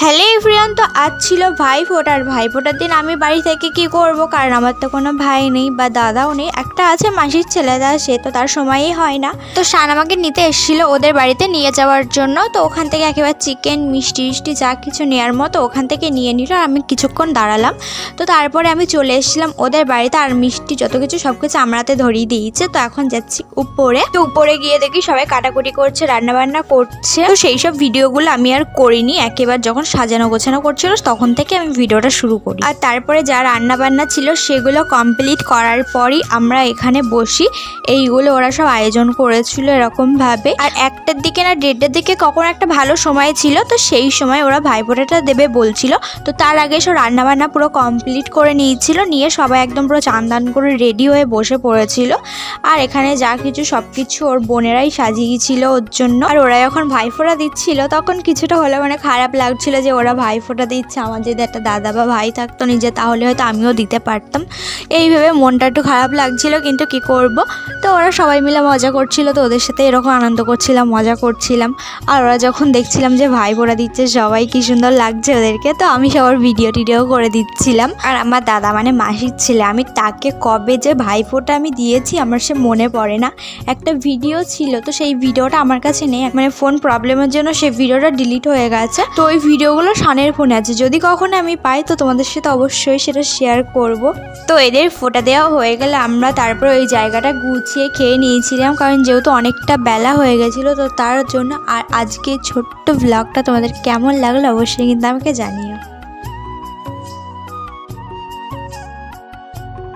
Hello everyone, তো আজ ছিল ভাইফোঁটার। ভাইফোঁটার দিন আমি বাড়ি থেকে কি করব, কারণ আমার তো কোনো ভাই নেই বা দাদাও নেই। একটা আছে মাসির ছেলেদা, সে তো তার সময়ই হয় না। তো শান আমাকে নিতে এসেছিলো ওদের বাড়িতে নিয়ে যাওয়ার জন্য। তো ওখান থেকে একেবারে চিকেন মিষ্টি টিষ্টি যা কিছু নেওয়ার মতো ওখান থেকে নিয়ে নিল। আর আমি কিছুক্ষণ দাঁড়ালাম। তো তারপরে আমি চলে এসেছিলাম ওদের বাড়িতে। আর মিষ্টি যত কিছু সব কিছু আমরাতে ধরিয়ে দিয়েছে। তো এখন যাচ্ছি উপরে। তো উপরে গিয়ে দেখি সবাই কাটাকুটি করছে, রান্নাবান্না করছে। তো সেই সব ভিডিওগুলো আমি আর করিনি। একেবারে যখন সাজানো গোছানো করছিল তখন থেকে আমি ভিডিওটা শুরু করি। আর তারপরে যা রান্না বান্না ছিল সেগুলো কমপ্লিট করার পরই আমরা এখানে বসি। এইগুলো ওরা সব আয়োজন করেছিল এরকম ভাবে। আর 1টার দিকে না 1:30টার দিকে কখন একটা ভালো সময় ছিল, তো সেই সময় ওরা ভাইফোঁটাটা দেবে বলছিল। তো তার আগে সব রান্না বান্না পুরো কমপ্লিট করে নিয়েছিল, নিয়ে সবাই একদম পুরো চান করে রেডি হয়ে বসে পড়েছিল। আর এখানে যা কিছু সবকিছু ওর বোনেরাই সাজিয়েছিল ওর জন্য। আর ওরা যখন ভাইফোঁটা দিচ্ছিল তখন কিছুটা হলে মানে খারাপ লাগছিল যে ওরা ভাইফোঁটা দিচ্ছে। আমার যদি একটা দাদা বা ভাই থাকতো নিজে, তাহলে হয়তো আমিও দিতে পারতাম। এইভাবে মনটা একটু খারাপ লাগছিল, কিন্তু কি করব। তো ওরা সবাই মিলে মজা করছিল, তো ওদের সাথে এরকম আনন্দ করছিলাম, মজা করছিলাম। আর ওরা যখন দেখছিলাম যে ভাইফোঁটা দিচ্ছে সবাই কি সুন্দর লাগছে ওদেরকে, তো আমি সবার ভিডিও টিডিও করে দিচ্ছিলাম। আর আমার দাদা মানে মাসির ছেলে, আমি তাকে কবে যে ভাইফোঁটা আমি দিয়েছি আমার সে মনে পড়ে না। একটা ভিডিও ছিল, তো সেই ভিডিওটা আমার কাছে নেই, মানে ফোন প্রবলেমের জন্য সেই ভিডিওটা ডিলিট হয়ে গেছে। তো ওই ভিডিওগুলো শানের ফোনে আছে, যদি কখনো আমি পাই তো তোমাদের সাথে অবশ্যই সেটা শেয়ার করব। তো এদের ফোঁটা দেওয়া হয়ে গেলে আমরা তারপরে ওই জায়গাটা গুছিয়ে খেয়ে নিয়েছিলাম, কারণ যেহেতু অনেকটা বেলা হয়ে গেছিলো তো তার জন্য। আর আজকে ছোট্ট ব্লগটা তোমাদের কেমন লাগলো অবশ্যই কিন্তু আমাকে জানিও।